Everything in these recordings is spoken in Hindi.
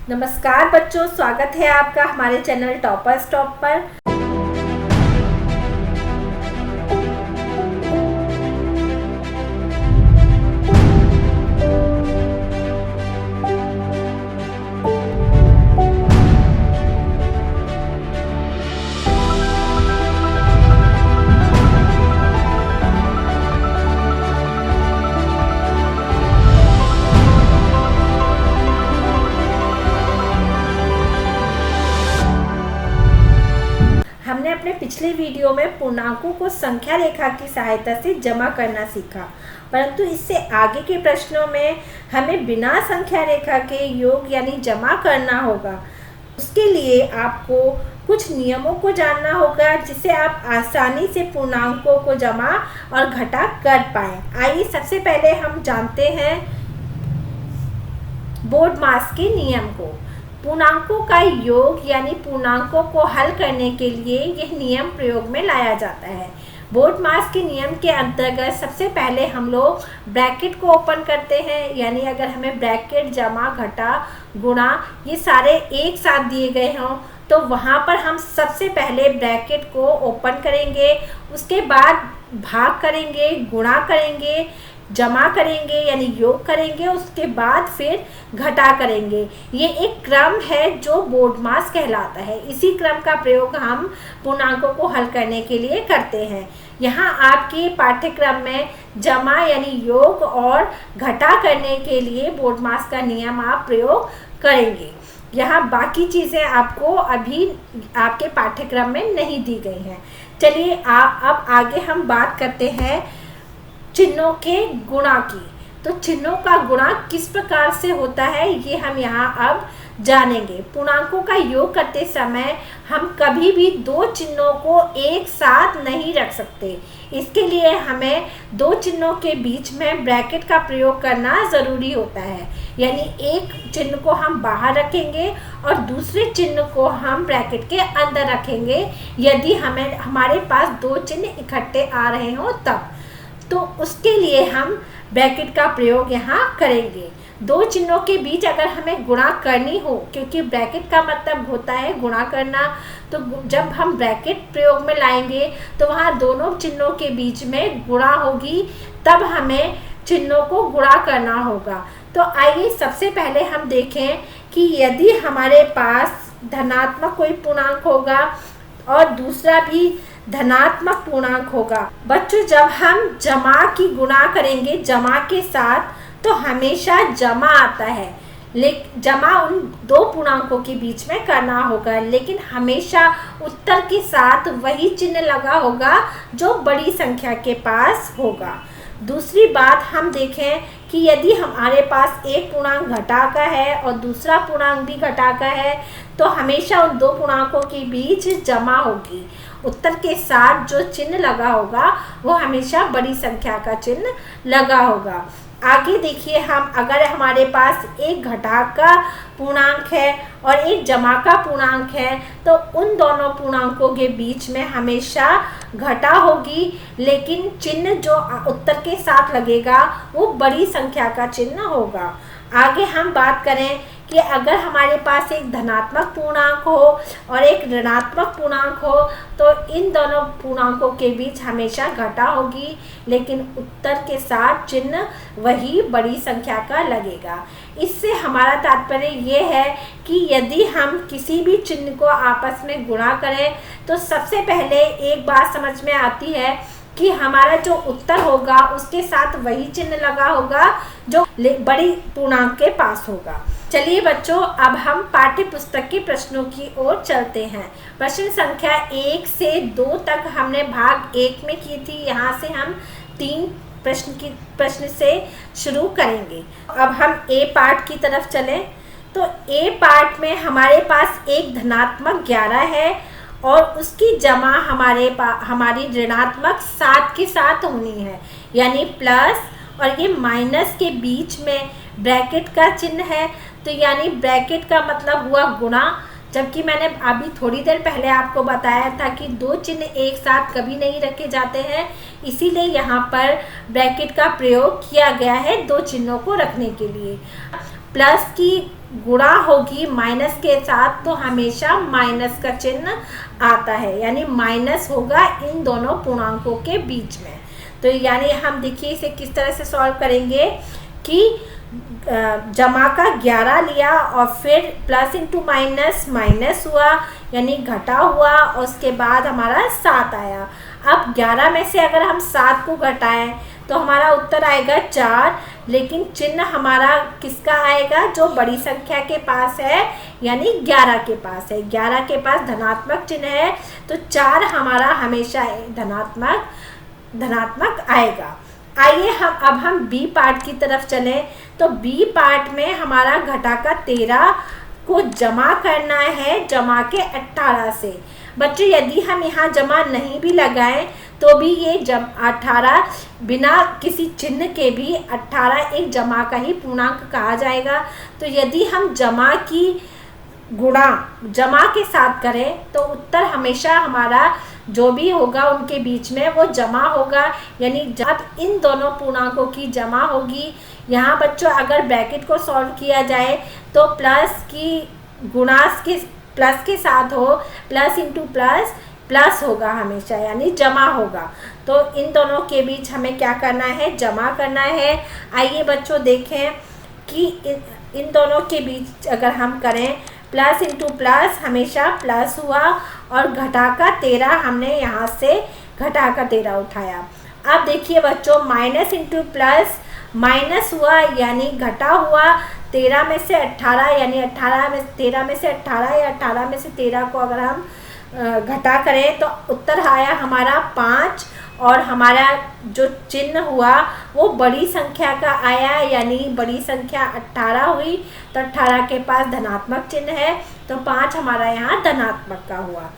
नमस्कार बच्चों, स्वागत है आपका हमारे चैनल टॉपर स्टॉप पर। हमने अपने पिछले वीडियो में पूर्णांकों को संख्या रेखा की सहायता से जमा करना सीखा, परंतु इससे आगे के प्रश्नों में हमें बिना संख्या रेखा के योग यानी जमा करना होगा। उसके लिए आपको कुछ नियमों को जानना होगा जिससे आप आसानी से पूर्णांकों को जमा और घटा कर पाएं। आइए सबसे पहले हम जानते हैं बोर्डमास के नियम को। पूर्णांकों का योग यानी पूर्णांकों को हल करने के लिए यह नियम प्रयोग में लाया जाता है। बोर्डमास के नियम के अंतर्गत सबसे पहले हम लोग ब्रैकेट को ओपन करते हैं, यानी अगर हमें ब्रैकेट, जमा, घटा, गुणा ये सारे एक साथ दिए गए हों तो वहाँ पर हम सबसे पहले ब्रैकेट को ओपन करेंगे, उसके बाद भाग करेंगे, गुणा करेंगे, जमा करेंगे यानी योग करेंगे, उसके बाद फिर घटा करेंगे। ये एक क्रम है जो बोर्डमास कहलाता है। इसी क्रम का प्रयोग हम पूर्णांकों को हल करने के लिए करते हैं। यहाँ आपके पाठ्यक्रम में जमा यानी योग और घटा करने के लिए बोर्डमास का नियम आप प्रयोग करेंगे। यहाँ बाकी चीज़ें आपको अभी आपके पाठ्यक्रम में नहीं दी गई हैं। चलिए अब आगे हम बात करते हैं चिन्हों के गुणा की। तो चिन्हों का गुणा किस प्रकार से होता है ये हम यहाँ अब जानेंगे। पूर्णांकों का योग करते समय हम कभी भी दो चिन्हों को एक साथ नहीं रख सकते। इसके लिए हमें दो चिन्हों के बीच में ब्रैकेट का प्रयोग करना ज़रूरी होता है, यानी एक चिन्ह को हम बाहर रखेंगे और दूसरे चिन्ह को हम ब्रैकेट के अंदर रखेंगे यदि हमारे पास दो चिन्ह इकट्ठे आ रहे हों तब। तो उसके लिए हम ब्रैकेट का प्रयोग यहाँ करेंगे। दो चिन्हों के बीच अगर हमें गुणा करनी हो, क्योंकि ब्रैकेट का मतलब होता है गुणा करना, तो जब हम ब्रैकेट प्रयोग में लाएंगे तो वहाँ दोनों चिन्हों के बीच में गुणा होगी, तब हमें चिन्हों को गुणा करना होगा। तो आइए सबसे पहले हम देखें कि यदि हमारे पास धनात्मक कोई पूर्णांक होगा और दूसरा भी धनात्मक पूर्णांक होगा। बच्चों, जब हम जमा की गुणा करेंगे जमा के साथ तो हमेशा जमा आता है, लेकिन जमा उन दो पूर्णांकों के बीच में करना होगा, लेकिन हमेशा उत्तर के साथ वही चिन्ह लगा होगा जो बड़ी संख्या के पास होगा। दूसरी बात हम देखें कि यदि हमारे पास एक पूर्णांक घटा का है और दूसरा पूर्णांक भी घटा का है तो हमेशा उन दो पूर्णांकों के बीच जमा होगी। उत्तर के साथ जो चिन्ह लगा होगा वो हमेशा बड़ी संख्या का चिन्ह लगा होगा। आगे देखिए, हम अगर हमारे पास एक घटा का पूर्णांक है और एक जमा का पूर्णांक है तो उन दोनों पूर्णांकों के बीच में हमेशा घटा होगी, लेकिन चिन्ह जो उत्तर के साथ लगेगा वो बड़ी संख्या का चिन्ह होगा। आगे हम बात करें कि अगर हमारे पास एक धनात्मक पूर्णांक हो और एक ऋणात्मक पूर्णांक हो तो इन दोनों पूर्णांकों के बीच हमेशा घटा होगी, लेकिन उत्तर के साथ चिन्ह वही बड़ी संख्या का लगेगा। इससे हमारा तात्पर्य ये है कि यदि हम किसी भी चिन्ह को आपस में गुणा करें तो सबसे पहले एक बात समझ में आती है कि हमारा जो उत्तर होगा उसके साथ वही चिन्ह लगा होगा जो बड़ी पूर्णांक के पास होगा। चलिए बच्चों, अब हम पाठ्य पुस्तक के प्रश्नों की ओर चलते हैं। प्रश्न संख्या 1 से 2 तक हमने भाग 1 में की थी। यहाँ से हम 3 प्रश्न से शुरू करेंगे। अब हम ए पार्ट की तरफ चलें तो ए पार्ट में हमारे पास एक धनात्मक 11 है और उसकी जमा हमारी ऋणात्मक 7 के साथ होनी है, यानी प्लस और ये माइनस के बीच में ब्रैकेट का चिन्ह है, तो यानी ब्रैकेट का मतलब हुआ गुणा। जबकि मैंने अभी थोड़ी देर पहले आपको बताया था कि दो चिन्ह एक साथ कभी नहीं रखे जाते हैं, इसीलिए यहाँ पर ब्रैकेट का प्रयोग किया गया है दो चिन्हों को रखने के लिए। प्लस की गुणा होगी माइनस के साथ तो हमेशा माइनस का चिन्ह आता है, यानी माइनस होगा इन दोनों पूर्णांकों के बीच में। तो यानी हम देखिए इसे किस तरह से सॉल्व करेंगे कि जमा का 11 लिया और फिर प्लस इंटू माइनस माइनस हुआ यानी घटा हुआ और उसके बाद हमारा 7 आया। अब 11 में से अगर हम 7 को घटाएं तो हमारा उत्तर आएगा 4, लेकिन चिन्ह हमारा किसका आएगा, जो बड़ी संख्या के पास है यानी 11 के पास है। 11 के पास धनात्मक चिन्ह है तो 4 हमारा हमेशा धनात्मक आएगा। आइए हम बी पार्ट की तरफ चलें। तो बी पार्ट में हमारा घटा का 13 को जमा करना है जमा के 18 से। बच्चों यदि हम यहाँ जमा नहीं भी लगाएं तो भी ये 18 बिना किसी चिन्ह के भी 18 एक जमा का ही पूर्णांक कहा जाएगा। तो यदि हम जमा की गुणा जमा के साथ करें तो उत्तर हमेशा हमारा जो भी होगा उनके बीच में वो जमा होगा, यानी जब इन दोनों पूर्णांकों की जमा होगी। यहाँ बच्चों अगर ब्रैकेट को सॉल्व किया जाए तो प्लस की गुणा के प्लस के साथ हो, प्लस इंटू प्लस प्लस होगा हमेशा, यानी जमा होगा। तो इन दोनों के बीच हमें क्या करना है, जमा करना है। आइए बच्चों देखें कि इन दोनों के बीच अगर हम करें प्लस इंटू प्लस हमेशा प्लस हुआ और घटा का 13 हमने यहाँ से घटा का 13 उठाया। अब देखिए बच्चों माइनस इंटू प्लस माइनस हुआ यानी घटा हुआ, 13 में से 18 यानी 13 में से 18 या 18 में से 13 को अगर हम घटा करें तो उत्तर आया हमारा 5 और हमारा जो चिन्ह हुआ वो बड़ी संख्या का आया, यानी बड़ी संख्या 18 हुई तो 18 के पास धनात्मक चिन्ह है तो 5 हमारा यहाँ धनात्मक का हुआ।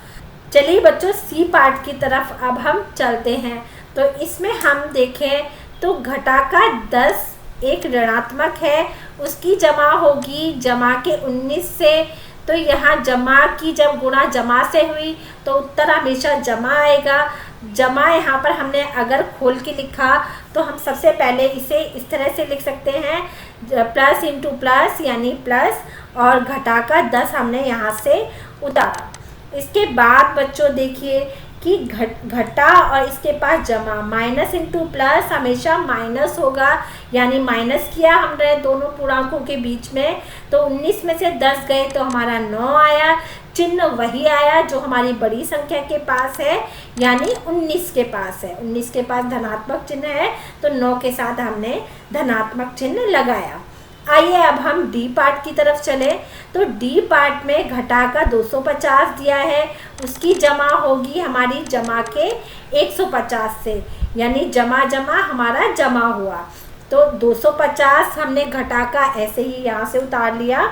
चलिए बच्चों सी पार्ट की तरफ अब हम चलते हैं। तो इसमें हम देखें तो घटा का 10 एक ऋणात्मक है, उसकी जमा होगी जमा के 19 से। तो यहाँ जमा की जब गुणा जमा से हुई तो उत्तर हमेशा जमा आएगा। जमा यहाँ पर हमने अगर खोल के लिखा तो हम सबसे पहले इसे इस तरह से लिख सकते हैं, प्लस इंटू प्लस यानी प्लस और घटा का 10 हमने यहाँ से उतारा। इसके बाद बच्चों देखिए कि घटा और इसके पास जमा, माइनस इंटू प्लस हमेशा माइनस होगा, यानी माइनस किया हमने दोनों पूर्णांकों के बीच में तो 19 में से 10 गए तो हमारा 9 आया। चिन्ह वही आया जो हमारी बड़ी संख्या के पास है, यानी 19 के पास है। 19 के पास धनात्मक चिन्ह है तो 9 के साथ हमने धनात्मक चिन्ह लगाया। आइए अब हम डी पार्ट की तरफ चलें। तो डी पार्ट में घटा का 250 दिया है, उसकी जमा होगी हमारी जमा के 150 से, यानी जमा जमा हमारा जमा हुआ। तो 250 हमने घटा का ऐसे ही यहाँ से उतार लिया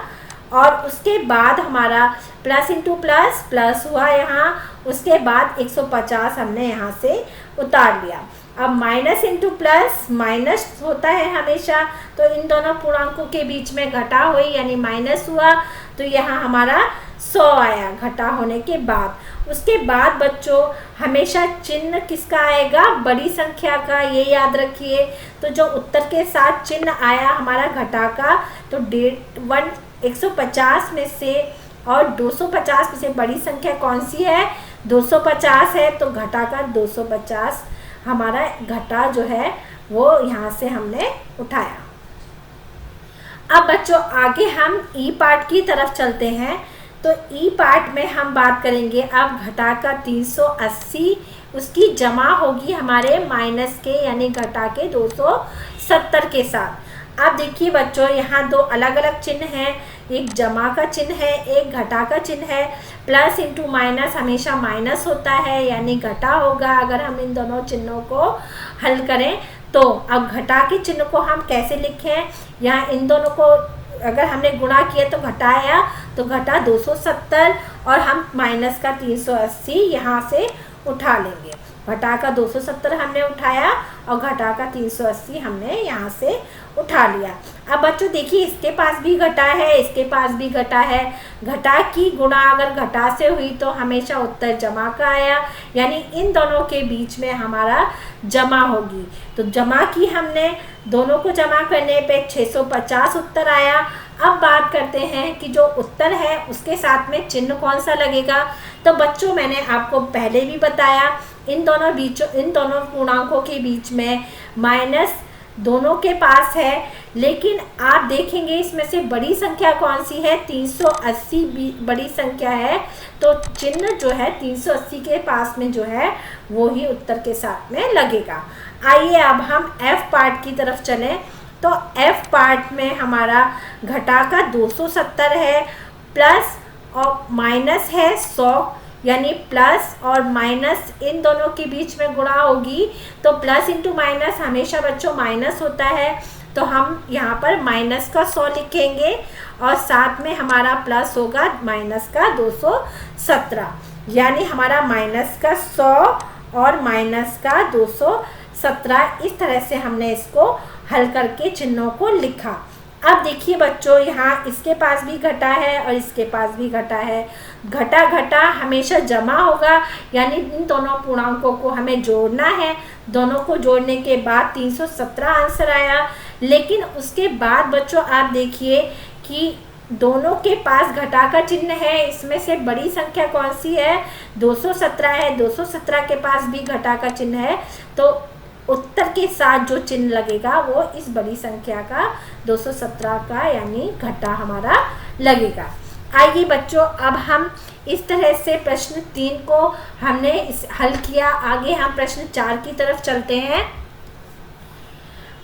और उसके बाद हमारा प्लस इंटू प्लस प्लस हुआ यहाँ, उसके बाद 150 हमने यहाँ से उतार लिया। अब माइनस इंटू प्लस माइनस होता है हमेशा, तो इन दोनों पूर्णांकों के बीच में घटा हुई यानी माइनस हुआ तो यहाँ हमारा 100 आया घटा होने के बाद। उसके बाद बच्चों हमेशा चिन्ह किसका आएगा, बड़ी संख्या का, ये याद रखिए। तो जो उत्तर के साथ चिन्ह आया हमारा घटा का तो 150 में से और 250 में से बड़ी संख्या कौन सी है, 250 है। तो घटा का 250 हमारा घटा जो है वो यहाँ से हमने उठाया। अब बच्चों आगे हम ई पार्ट की तरफ चलते हैं। तो ई पार्ट में हम बात करेंगे अब घटा का 380, उसकी जमा होगी हमारे माइनस के यानी घटा के 270 के साथ। अब देखिए बच्चों यहाँ दो अलग अलग चिन्ह हैं, एक जमा का चिन्ह है एक घटा का चिन्ह है। प्लस इंटू माइनस हमेशा माइनस होता है यानी घटा होगा अगर हम इन दोनों चिन्हों को हल करें। तो अब घटा के चिन्ह को हम कैसे लिखें, यहाँ इन दोनों को अगर हमने गुणा किया तो घटाया तो घटा 270 और हम माइनस का 380 यहाँ से उठा लेंगे। घटा का 270 हमने उठाया और घटा का 380 हमने यहाँ से उठा लिया। अब बच्चों देखिए इसके पास भी घटा है इसके पास भी घटा है। घटा की गुणा अगर घटा से हुई तो हमेशा उत्तर जमा का आया, यानी इन दोनों के बीच में हमारा जमा होगी। तो जमा की हमने दोनों को जमा करने पे 650 उत्तर आया। अब बात करते हैं कि जो उत्तर है उसके साथ में चिन्ह कौन सा लगेगा। तो बच्चों मैंने आपको पहले भी बताया, इन दोनों पूर्णांकों के बीच में माइनस दोनों के पास है, लेकिन आप देखेंगे इसमें से बड़ी संख्या कौन सी है, 380 बड़ी संख्या है, तो चिन्ह जो है 380 के पास में जो है वो ही उत्तर के साथ में लगेगा। आइए अब हम एफ पार्ट की तरफ चलें। तो एफ पार्ट में हमारा घटा का 270 है, प्लस और माइनस है 100, यानी प्लस और माइनस इन दोनों के बीच में गुणा होगी, तो प्लस इंटू माइनस हमेशा बच्चों माइनस होता है, तो हम यहाँ पर माइनस का 100 लिखेंगे और साथ में हमारा प्लस होगा माइनस का 217, यानी हमारा माइनस का 100 और माइनस का 217। इस तरह से हमने इसको हल करके चिन्हों को लिखा। अब देखिए बच्चों, यहाँ इसके पास भी घटा है और इसके पास भी घटा है। घटा घटा हमेशा जमा होगा, यानी इन दोनों पूर्णांकों को हमें जोड़ना है। दोनों को जोड़ने के बाद 317 आंसर आया। लेकिन उसके बाद बच्चों आप देखिए कि दोनों के पास घटा का चिन्ह है, इसमें से बड़ी संख्या कौन सी है, 217 है। 217 के पास भी घटा का चिन्ह है, तो उत्तर के साथ जो चिन्ह लगेगा वो इस बड़ी संख्या का 217 का यानी घटा हमारा लगेगा। आइए बच्चों, अब हम इस तरह से प्रश्न 3 को हमने हल किया। आगे हम प्रश्न 4 की तरफ चलते हैं।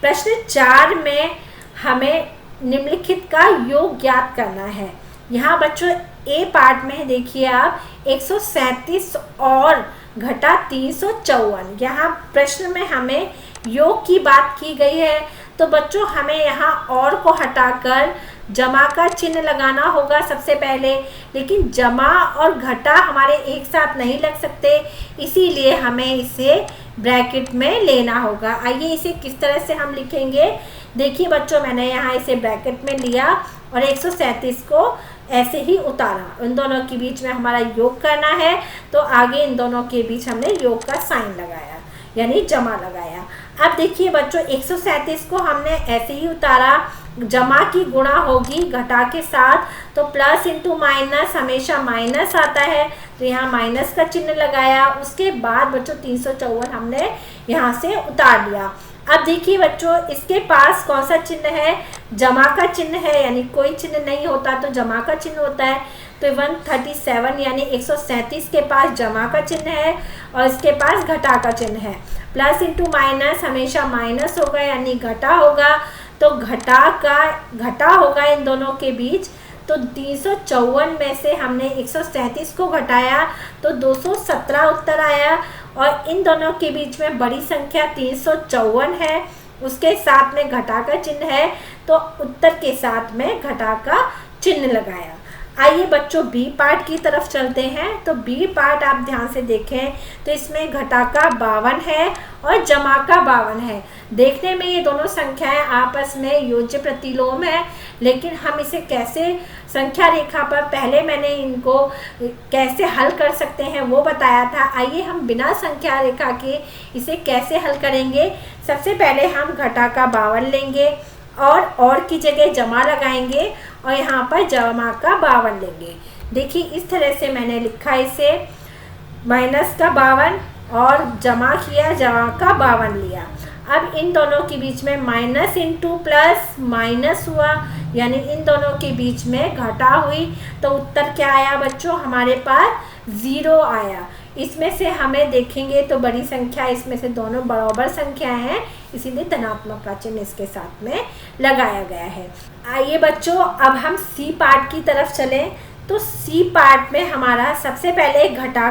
प्रश्न 4 में हमें निम्नलिखित का योग ज्ञात करना है। यहाँ बच्चों ए पार्ट में देखिए आप 137 और घटा 354, यहाँ प्रश्न में हमें योग की बात की गई है। तो बच्चों हमें यहाँ और को हटाकर जमा का चिन्ह लगाना होगा सबसे पहले, लेकिन जमा और घटा हमारे एक साथ नहीं लग सकते, इसीलिए हमें इसे ब्रैकेट में लेना होगा। आइए इसे किस तरह से हम लिखेंगे। देखिए बच्चों, मैंने यहाँ इसे ब्रैकेट में लिया और 137 को ऐसे ही उतारा। इन दोनों के बीच में हमारा योग करना है, तो आगे इन दोनों के बीच हमने योग का साइन लगाया, यानी जमा लगाया। अब देखिए बच्चों, 137 को हमने ऐसे ही उतारा, जमा की गुणा होगी घटा के साथ, तो प्लस इंटू माइनस हमेशा माइनस आता है, तो यहाँ माइनस का चिन्ह लगाया। उसके बाद बच्चों 354 हमने यहाँ से उतार लिया। अब देखिए बच्चों, इसके पास कौन सा चिन्ह है, जमा का चिन्ह है, यानी कोई चिन्ह नहीं होता तो जमा का चिन्ह होता है। तो 137 यानी 137 के पास जमा का चिन्ह है और इसके पास घटा का चिन्ह है। प्लस इंटू माइनस हमेशा माइनस होगा, यानी घटा होगा, तो घटा होगा इन दोनों के बीच। तो 354 में से हमने 137 को घटाया तो 217 उत्तर आया, और इन दोनों के बीच में बड़ी संख्या 354 है, उसके साथ में घटा का चिन्ह है, तो उत्तर के साथ में घटा का चिन्ह लगाया। आइए बच्चों बी पार्ट की तरफ चलते हैं। तो बी पार्ट आप ध्यान से देखें तो इसमें घटा का 52 है और जमा का 52 है। देखने में ये दोनों संख्याएं आपस में योज्य प्रतिलोम है, लेकिन हम इसे कैसे संख्या रेखा पर पहले मैंने इनको कैसे हल कर सकते हैं वो बताया था। आइए हम बिना संख्या रेखा के इसे कैसे हल करेंगे। सबसे पहले हम घटा का 52 लेंगे और की जगह जमा लगाएंगे और यहाँ पर जमा का 52 लेंगे। देखिए इस तरह से मैंने लिखा इसे, माइनस का 52 और जमा किया, जमा का 52 लिया। अब इन दोनों के बीच में माइनस इंटू प्लस माइनस हुआ, यानी इन दोनों के बीच में घटा हुई, तो उत्तर क्या आया बच्चों, हमारे पास 0 आया। इसमें से हमें देखेंगे तो बड़ी संख्या, इसमें से दोनों बराबर संख्याएं हैं, इसीलिए धनात्मक का चिन्ह इसके साथ में लगाया गया है। आइए बच्चों अब हम सी पार्ट की तरफ चलें। तो सी पार्ट में हमारा सबसे पहले घटा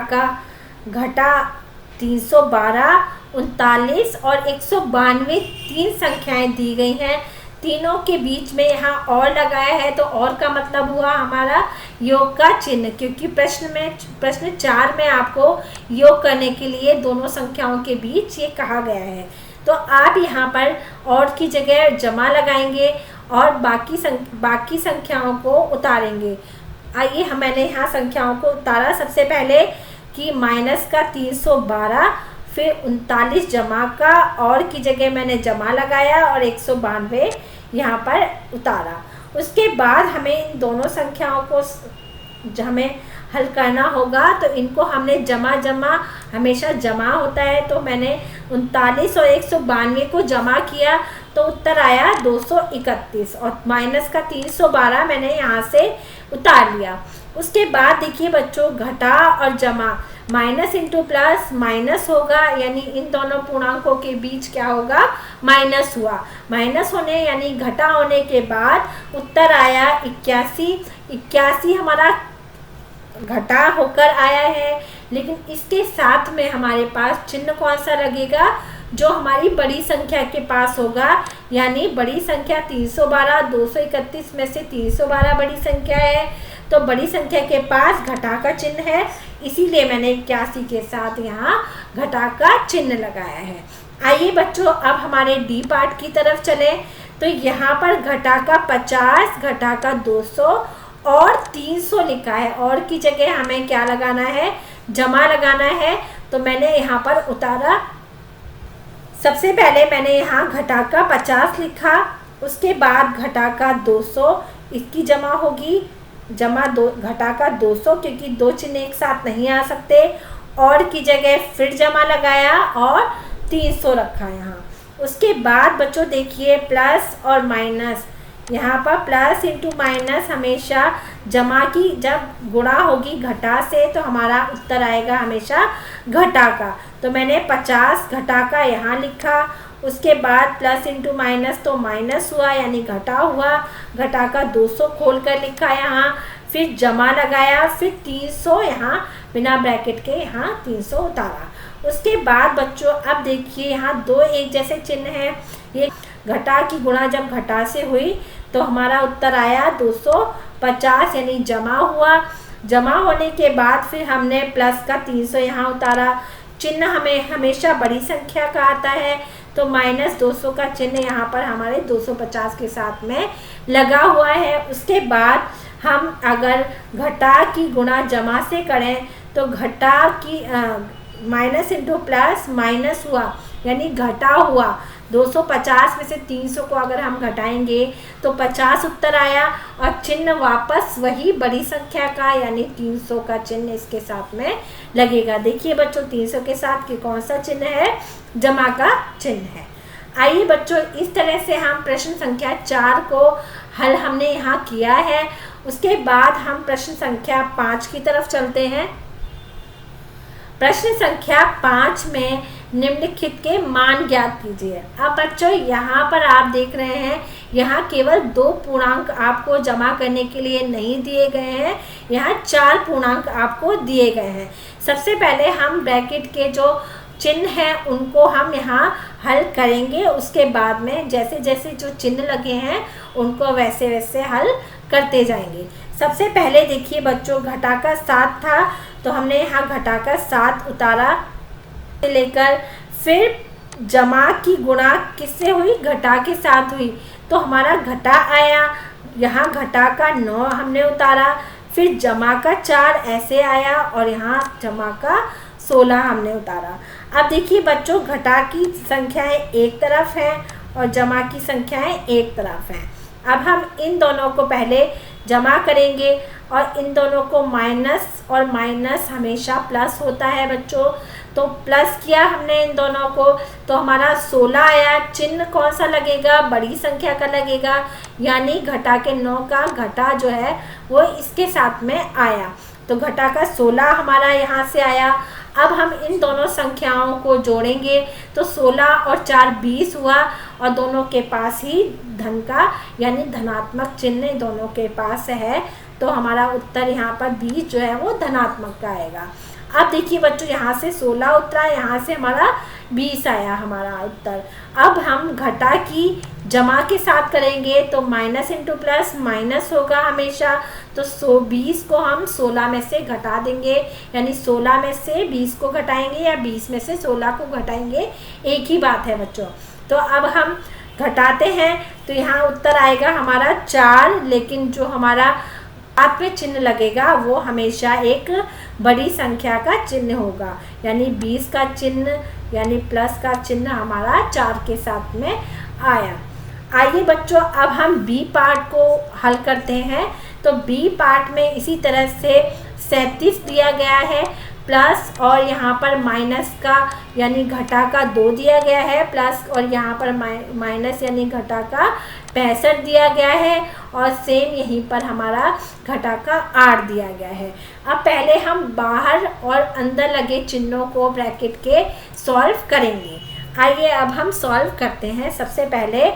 312, 39 और 192 तीन संख्याएं दी गई हैं। तीनों के बीच में यहाँ और लगाया है, तो और का मतलब हुआ हमारा योग का चिन्ह, क्योंकि प्रश्न 4 में आपको योग करने के लिए दोनों संख्याओं के बीच ये कहा गया है। तो आप यहाँ पर और की जगह जमा लगाएंगे और बाकी संख्याओं को उतारेंगे। आइए मैंने यहाँ संख्याओं को उतारा। सबसे पहले कि माइनस का 312, फिर 39 जमा का और की जगह मैंने जमा लगाया और 192 यहाँ पर उतारा। उसके बाद हमें इन दोनों संख्याओं को हमें हल करना होगा। तो इनको हमने जमा हमेशा जमा होता है, तो मैंने 39 और 192 को जमा किया तो उत्तर आया 231 और माइनस का 312 मैंने यहाँ से उतार लिया। उसके बाद देखिए बच्चों, घटा और जमा, माइनस इंटू प्लस माइनस होगा, यानी इन दोनों पूर्णांकों के बीच क्या होगा, माइनस हुआ। माइनस होने यानी घटा होने के बाद उत्तर आया 81। 81 हमारा घटा होकर आया है, लेकिन इसके साथ में हमारे पास चिन्ह कौन सा लगेगा, जो हमारी बड़ी संख्या के पास होगा, यानी बड़ी संख्या 312। 231 में से 312 बड़ी संख्या है, तो बड़ी संख्या के पास घटा का चिन्ह है, इसीलिए मैंने 81 के साथ यहाँ घटा का चिन्ह लगाया है। आइए बच्चों, अब हमारे डी पार्ट की तरफ चलें। तो यहाँ पर घटा का 50, घटा का 200 और 300 लिखा है, और की जगह हमें क्या लगाना है, जमा लगाना है। तो मैंने यहाँ पर उतारा, सबसे पहले मैंने यहाँ घटा का 50 लिखा, उसके बाद घटा का 200, इसकी जमा होगी, जमा घटा का 200, क्योंकि दो चिन्ह एक साथ नहीं आ सकते, और की जगह फिर जमा लगाया और 300 रखा यहाँ। उसके बाद बच्चों देखिए प्लस और माइनस, यहाँ पर प्लस इंटू माइनस हमेशा जमा की जब गुणा होगी घटा से, तो हमारा उत्तर आएगा हमेशा घटा का। तो मैंने 50 घटा का यहाँ लिखा, उसके बाद प्लस इंटू माइनस तो माइनस हुआ, यानी घटा हुआ, घटा का 200 खोल कर लिखा यहाँ, फिर जमा लगाया, फिर 300 यहाँ बिना ब्रैकेट के यहाँ 300 उतारा। उसके बाद बच्चों अब देखिए यहाँ दो एक जैसे चिन्ह हैं, ये घटा की गुणा जब घटा से हुई तो हमारा उत्तर आया 250, यानी जमा हुआ। जमा होने के बाद फिर हमने प्लस का 300 यहाँ उतारा। चिन्ह हमें हमेशा बड़ी संख्या का आता है, तो माइनस 200 का चिन्ह यहाँ पर हमारे 250 के साथ में लगा हुआ है। उसके बाद हम अगर घटा की गुणा जमा से करें तो घटा की माइनस इंटू प्लस माइनस हुआ, यानी घटा हुआ। 250 में से 300 को अगर हम घटाएंगे तो 50 उत्तर आया, और चिन्ह वापस वही बड़ी संख्या का यानी 300 का चिन्ह इसके साथ में लगेगा। देखिए बच्चों 300 के साथ कि कौन सा चिन्ह है, जमा का चिन्ह है। आइए बच्चों, इस तरह से हम प्रश्न संख्या 4 को हल हमने यहाँ किया है। उसके बाद हम प्रश्न संख्या 5 की तरफ चलते हैं। प्रश्न संख्या 5 में निम्नलिखित के मान ज्ञात कीजिए। अब बच्चों यहाँ पर आप देख रहे हैं, यहाँ केवल 2 पूर्णांक आपको जमा करने के लिए नहीं दिए गए हैं, यहाँ 4 पूर्णांक आपको दिए गए हैं। सबसे पहले हम ब्रैकेट के जो चिन्ह हैं उनको हम यहाँ हल करेंगे, उसके बाद में जैसे जैसे जो चिन्ह लगे हैं उनको वैसे वैसे हल करते जाएंगे। सबसे पहले देखिए बच्चों, घटा का 7 था, तो हमने यहाँ घटा का 7 उतारा, लेकर फिर जमा की गुणा किससे हुई, घटा के साथ हुई, तो हमारा घटा आया। यहाँ घटा का 9 हमने उतारा, फिर जमा का 4 ऐसे आया, और यहाँ जमा का 16 हमने उतारा। अब देखिए बच्चों, घटा की संख्याएं एक तरफ हैं और जमा की संख्याएं एक तरफ हैं। अब हम इन दोनों को पहले जमा करेंगे, और इन दोनों को माइनस, और माइनस हमेशा प्लस होता है बच्चों, तो प्लस किया हमने इन दोनों को, तो हमारा 16 आया। चिन्ह कौन सा लगेगा, बड़ी संख्या का लगेगा, यानी घटा के 9 का घटा जो है वो इसके साथ में आया, तो घटा का 16 हमारा यहाँ से आया। अब हम इन दोनों संख्याओं को जोड़ेंगे, तो 16 और 4 20 हुआ, और दोनों के पास ही धन का यानी धनात्मक चिन्ह दोनों के पास है, तो हमारा उत्तर यहाँ पर 20 जो है वो धनात्मक का आएगा। अब देखिए बच्चों, यहाँ से 16 उतरा, यहाँ से हमारा 20 आया हमारा उत्तर। अब हम घटा की जमा के साथ करेंगे, तो माइनस इंटू प्लस माइनस होगा हमेशा, तो 20 को हम 16 में से घटा देंगे, यानी 16 में से 20 को घटाएंगे या 20 में से 16 को घटाएंगे, एक ही बात है बच्चों। तो अब हम घटाते हैं, तो यहाँ उत्तर आएगा हमारा 4, लेकिन जो हमारा हाथ में चिन्ह लगेगा वो हमेशा एक बड़ी संख्या का चिन्ह होगा, यानी 20 का चिन्ह यानी प्लस का चिन्ह हमारा 4 के साथ में आया। आइए बच्चों, अब हम बी पार्ट को हल करते हैं। तो बी पार्ट में इसी तरह से 37 दिया गया है, प्लस और यहाँ पर माइनस का यानी घटा का 2 दिया गया है, प्लस और यहाँ पर माइनस यानी घटा का 65 दिया गया है, और सेम यहीं पर हमारा घटा का 8 दिया गया है। अब पहले हम बाहर और अंदर लगे चिन्हों को ब्रैकेट के सॉल्व करेंगे। आइए अब हम सॉल्व करते हैं। सबसे पहले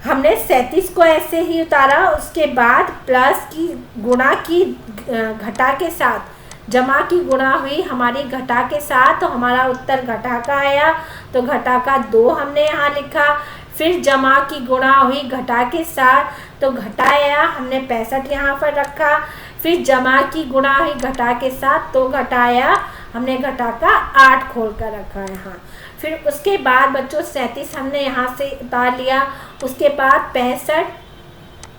हमने 37 को ऐसे ही उतारा, उसके बाद प्लस की गुणा की घटा के साथ, जमा की गुणा हुई हमारी घटा के साथ, तो हमारा उत्तर घटा का आया। तो घटा का 2 हमने यहाँ लिखा। फिर जमा की गुणा हुई घटा के साथ, तो घटा आया, हमने 65 यहाँ पर रखा। फिर जमा की गुणा हुई घटा के साथ, तो घटाया, हमने घटा का 8 खोल कर रखा है यहाँ। फिर उसके बाद बच्चों 37 हमने यहाँ से उतार लिया। उसके बाद 65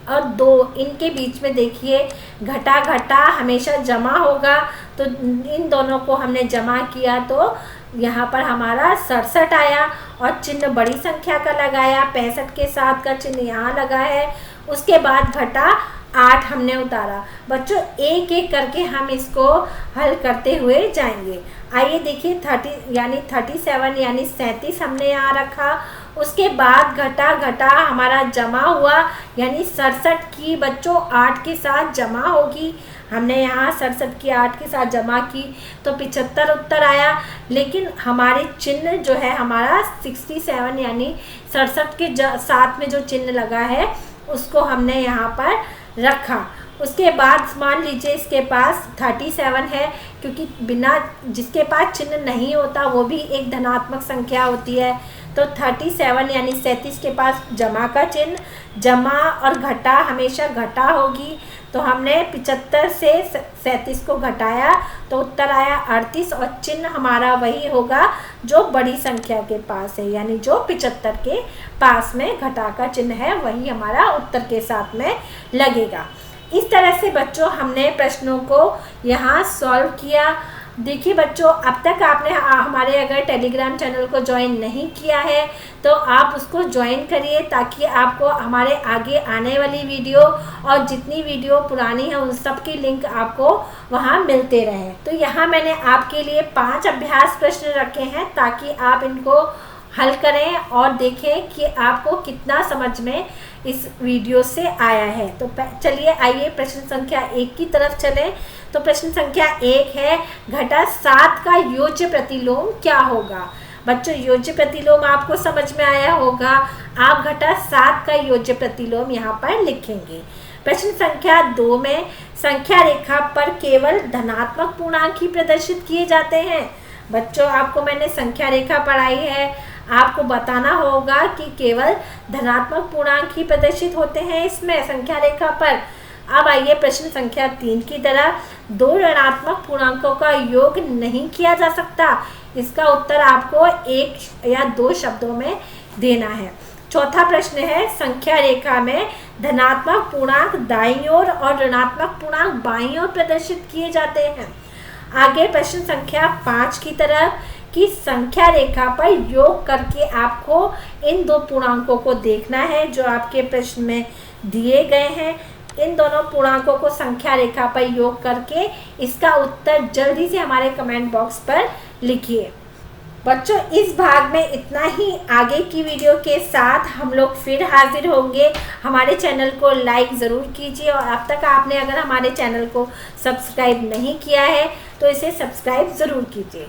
और 2 इनके बीच में देखिए घटा घटा हमेशा जमा होगा, तो इन दोनों को हमने जमा किया तो यहाँ पर हमारा 67 आया, और चिन्ह बड़ी संख्या का लगाया, 65 के साथ का चिन्ह यहाँ लगा है। उसके बाद घटा 8 हमने उतारा। बच्चों एक एक करके हम इसको हल करते हुए जाएंगे। आइए देखिए 37 यानी 37 हमने यहाँ रखा। उसके बाद घटा घटा हमारा जमा हुआ, यानी 67 की बच्चों 8 के साथ जमा होगी। हमने यहाँ 67 की 8 के साथ जमा की तो 75 उत्तर आया। लेकिन हमारे चिन्ह जो है हमारा 67 यानी 67 के साथ में जो चिन्ह लगा है उसको हमने यहाँ पर रखा। उसके बाद मान लीजिए इसके पास 37 है, क्योंकि बिना जिसके पास चिन्ह नहीं होता वो भी एक धनात्मक संख्या होती है। तो 37 यानी 37 के पास जमा का चिन्ह, जमा और घटा हमेशा घटा होगी। तो हमने 75 से 37 को घटाया तो उत्तर आया 38, और चिन्ह हमारा वही होगा जो बड़ी संख्या के पास है, यानी जो 75 के पास में घटा का चिन्ह है वही हमारा उत्तर के साथ में लगेगा। इस तरह से बच्चों हमने प्रश्नों को यहाँ सॉल्व किया। देखिए बच्चों, अब तक आपने हमारे अगर टेलीग्राम चैनल को ज्वाइन नहीं किया है तो आप उसको ज्वाइन करिए, ताकि आपको हमारे आगे आने वाली वीडियो और जितनी वीडियो पुरानी है उन सब की लिंक आपको वहाँ मिलते रहे। तो यहाँ मैंने आपके लिए 5 अभ्यास प्रश्न रखे हैं, ताकि आप इनको हल करें और देखें कि आपको कितना समझ में इस वीडियो से आया है। तो चलिए आइए प्रश्न संख्या 1 की तरफ चलें। तो प्रश्न संख्या 1 है, घटा 7 का योज्य प्रतिलोम क्या होगा। बच्चों योज्य प्रतिलोम आपको समझ में आया होगा। आप घटा 7 का योज्य प्रतिलोम यहाँ पर लिखेंगे। प्रश्न संख्या 2 में संख्या रेखा पर केवल धनात्मक पूर्णांक ही प्रदर्शित किए जाते हैं। बच्चों आपको मैंने संख्या रेखा पढ़ाई है, आपको बताना होगा कि केवल धनात्मक पूर्णांक ही प्रदर्शित होते हैं इसमें संख्या रेखा पर। अब आइए प्रश्न संख्या 3 की तरफ। 2 ऋणात्मक पूर्णांकों का योग नहीं किया जा सकता। इसका उत्तर आपको 1 या 2 शब्दों में देना है। चौथा प्रश्न है, संख्या रेखा में धनात्मक पूर्णांक दाईं ओर और ऋणात्मक पूर्णांक बाईं ओर प्रदर्शित किए जाते हैं। आगे प्रश्न संख्या 5 की तरफ कि संख्या रेखा पर योग करके आपको इन 2 पूर्णांकों को देखना है जो आपके प्रश्न में दिए गए हैं। इन दोनों पूर्णांकों को संख्या रेखा पर योग करके इसका उत्तर जल्दी से हमारे कमेंट बॉक्स पर लिखिए। बच्चों इस भाग में इतना ही। आगे की वीडियो के साथ हम लोग फिर हाजिर होंगे। हमारे चैनल को लाइक ज़रूर कीजिए, और अब तक आपने अगर हमारे चैनल को सब्सक्राइब नहीं किया है तो इसे सब्सक्राइब ज़रूर कीजिए।